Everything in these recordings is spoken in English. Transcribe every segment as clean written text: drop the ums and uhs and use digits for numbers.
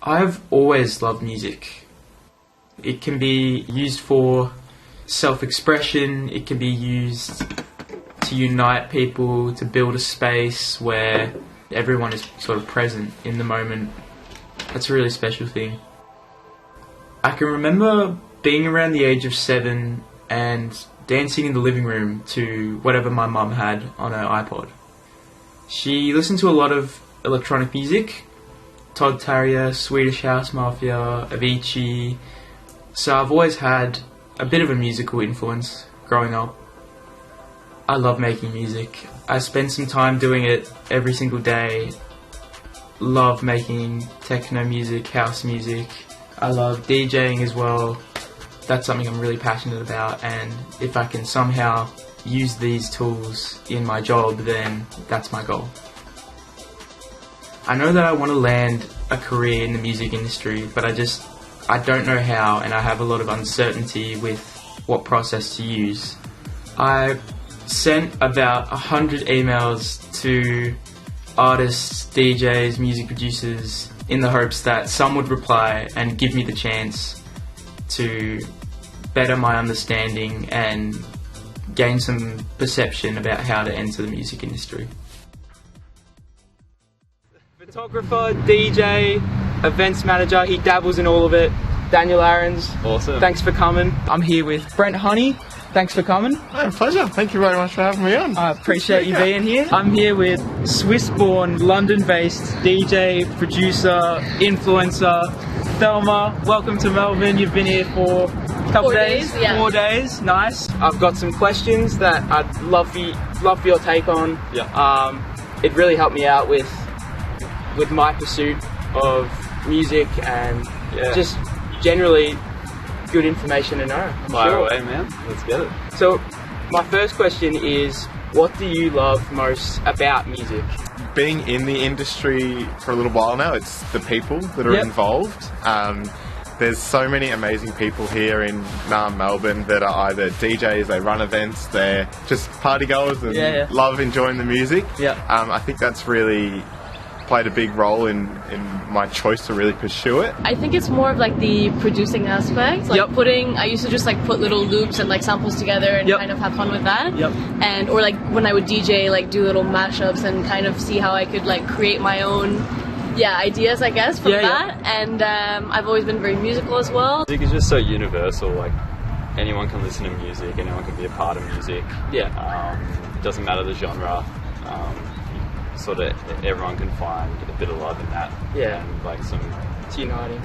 I've always loved music. It can be used for self-expression, it can be used to unite people, to build a space where everyone is sort of present in the moment. That's a really special thing. I can remember being around the age of 7 and dancing in the living room to whatever my mum had on her iPod. She listened to a lot of electronic music, Todd Terje, Swedish House Mafia, Avicii. So I've always had a bit of a musical influence growing up. I love making music. I spend some time doing it every single day. Love making techno music, house music. I love DJing as well. That's something I'm really passionate about, and if I can somehow use these tools in my job, then that's my goal. I know that I want to land a career in the music industry, but I don't know how, and I have a lot of uncertainty with what process to use. I sent about 100 emails to artists, DJs, music producers in the hopes that some would reply and give me the chance to better my understanding and gain some perception about how to enter the music industry. Photographer, DJ, events manager, he dabbles in all of it. Daniel Aarons. Awesome. Thanks for coming. I'm here with Brent Honey. Thanks for coming. Oh, pleasure. Thank you very much for having me on. I appreciate you being here. I'm here with Swiss-born, London-based DJ, producer, influencer, Thelma. Welcome to Melbourne. You've been here for a couple days. Yeah. 4 days. Nice. I've got some questions that I'd love for your take on. Yeah. It really helped me out with my pursuit of music and just generally good information to know. Fire away, man. Let's get it. So, my first question is, what do you love most about music? Being in the industry for a little while now, it's the people that are involved. There's so many amazing people here in Melbourne that are either DJs, they run events, they're just party goers and love enjoying the music. I think that's really played a big role in my choice to really pursue it. I think it's more of like the producing aspect, like I used to just like put little loops and like samples together and kind of have fun with that. And or like when I would DJ, like do little mashups and kind of see how I could like create my own ideas, I guess, from that. And I've always been very musical as well. Music is just so universal, like anyone can listen to music, anyone can be a part of music. It doesn't matter the genre. Sort of everyone can find a bit of love in that. And like It's uniting.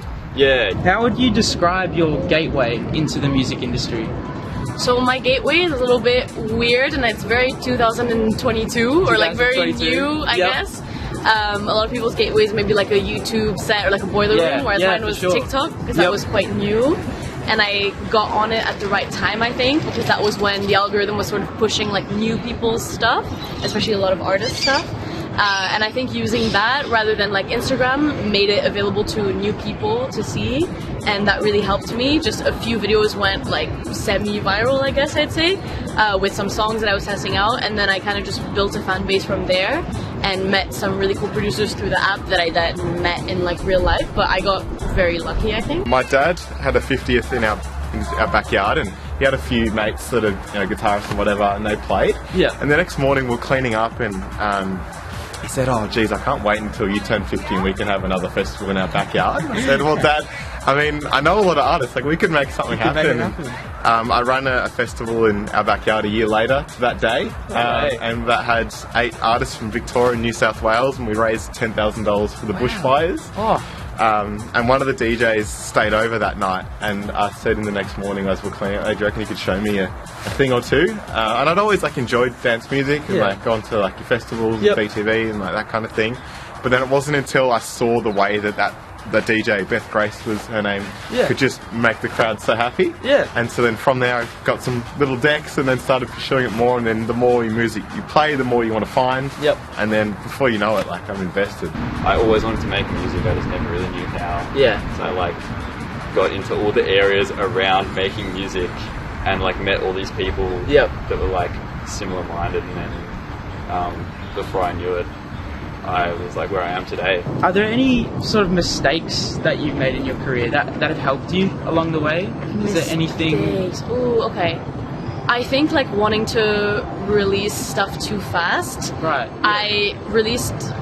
How would you describe your gateway into the music industry? So my gateway is a little bit weird, and it's very 2022 or like very new, I guess. A lot of people's gateways maybe like a YouTube set or like a boiler room, whereas mine was TikTok, because that was quite new. And I got on it at the right time, I think, because that was when the algorithm was sort of pushing like new people's stuff, especially a lot of artist stuff. And I think using that rather than like Instagram made it available to new people to see, and that really helped me. Just a few videos went like semi-viral, I guess I'd say, with some songs that I was testing out, and then I kind of just built a fan base from there and met some really cool producers through the app that I met in like real life, but I got very lucky, I think. My dad had a 50th in our backyard, and he had a few mates that are guitarists and whatever, and they played. And the next morning we're cleaning up, and he said, "Oh, geez, I can't wait until you turn 50 and we can have another festival in our backyard." I said, "Well, Dad, I mean, I know a lot of artists. Like, we could make something happen." I ran a festival in our backyard a year later to that day, and that had 8 artists from Victoria and New South Wales, and we raised $10,000 for the bushfires. And one of the DJs stayed over that night, and I said in the next morning as we're cleaning up, "Do you reckon you could show me a thing or two?" And I'd always like enjoyed dance music and like gone to like your festivals and BTV and like that kind of thing. But then it wasn't until I saw the way that the DJ, Beth Grace was her name, could just make the crowd so happy. And so then from there I got some little decks and then started pursuing it more, and then the more music you play, the more you want to find. And then before you know it, like, I'm invested. I always wanted to make music, I just never really knew how. So I like got into all the areas around making music and like met all these people that were like similar minded, and then before I knew it, I was like where I am today. Are there any sort of mistakes that you've made in your career that have helped you along the way? Is there anything? Ooh, okay. I think like wanting to release stuff too fast. Right. Yeah. I released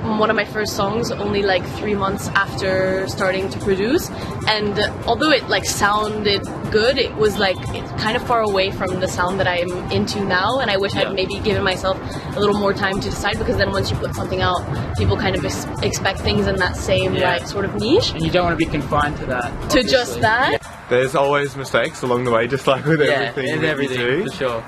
one of my first songs only like 3 months after starting to produce, and although it like sounded good, it was like kind of far away from the sound that I'm into now, and I wish I'd maybe given myself a little more time to decide, because then once you put something out, people kind of expect things in that same like sort of niche, and you don't want to be confined to that. To just that. There's always mistakes along the way, just like with everything that you do. For sure.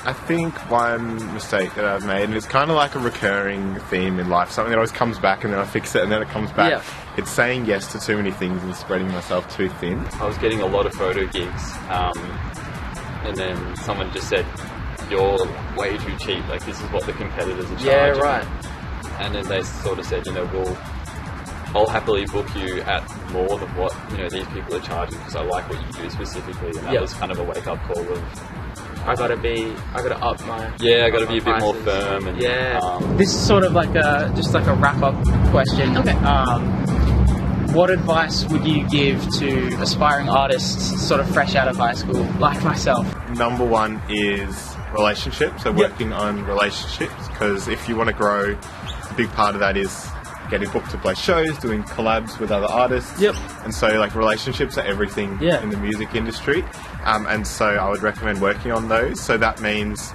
I think one mistake that I've made, and it's kind of like a recurring theme in life, something that always comes back and then I fix it and then it comes back. It's saying yes to too many things and spreading myself too thin. I was getting a lot of photo gigs, and then someone just said, "You're way too cheap. Like, this is what the competitors are charging." Yeah, right. And then they sort of said, I'll happily book you at more than what these people are charging, because I like what you do specifically. And that was kind of a wake up call of I gotta up my I gotta be a bit more firm. And this is sort of like just like a wrap up question. Okay. What advice would you give to aspiring artists sort of fresh out of high school, like myself? Number one is relationships, so working on relationships, because if you want to grow, a big part of that is getting booked to play shows, doing collabs with other artists. And so like relationships are everything in the music industry. And so I would recommend working on those. So that means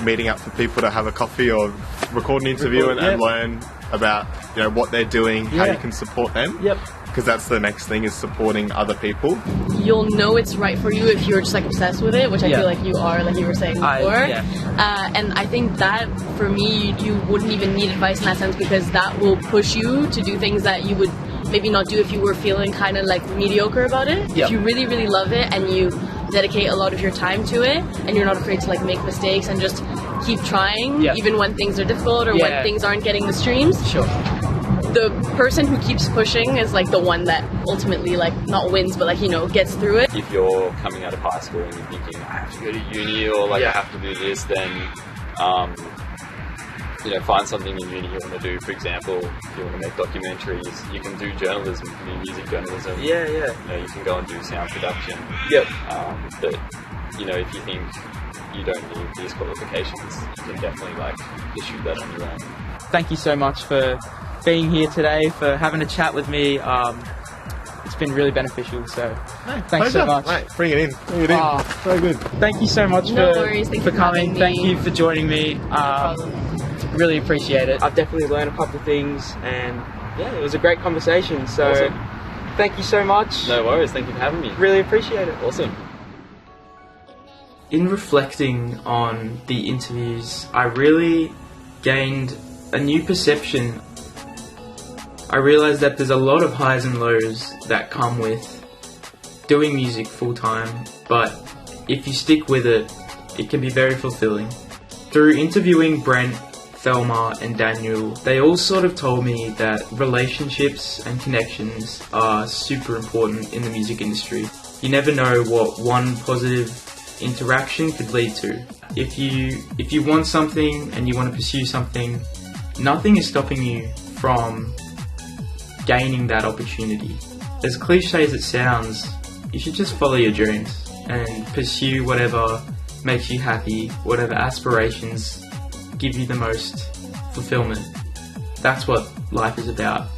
meeting up for people to have a coffee or record an interview and learn about what they're doing, how you can support them. Because that's the next thing, is supporting other people. You'll know it's right for you if you're just like obsessed with it, which I feel like you are, like you were saying before. And I think that for me, you wouldn't even need advice in that sense, because that will push you to do things that you would maybe not do if you were feeling kind of like mediocre about it. If you really, really love it and you dedicate a lot of your time to it, and you're not afraid to like make mistakes and just keep trying, even when things are difficult or when things aren't getting the streams. The person who keeps pushing is like the one that ultimately like not wins, but like gets through it. If you're coming out of high school and you're thinking, I have to go to uni, or like I have to do this, then find something in uni you want to do. For example, if you want to make documentaries, you can do journalism, you can do music journalism. You can go and do sound production. But if you think you don't need these qualifications, you can definitely like pursue that on your own. Thank you so much for being here today, for having a chat with me. It's been really beneficial, so thanks so much. Mate, bring it in. So good. Thank you so much for coming. Thank you for joining me. Really appreciate it. I've definitely learned a couple of things, and it was a great conversation, so thank you so much. No worries, thank you for having me. Really appreciate it. Awesome. In reflecting on the interviews, I really gained a new perception. I realised that there's a lot of highs and lows that come with doing music full time, but if you stick with it, it can be very fulfilling. Through interviewing Brent, Thelma and Daniel, they all sort of told me that relationships and connections are super important in the music industry. You never know what one positive interaction could lead to. If you want something and you want to pursue something, nothing is stopping you from gaining that opportunity. As cliche as it sounds, you should just follow your dreams and pursue whatever makes you happy, whatever aspirations give you the most fulfillment. That's what life is about.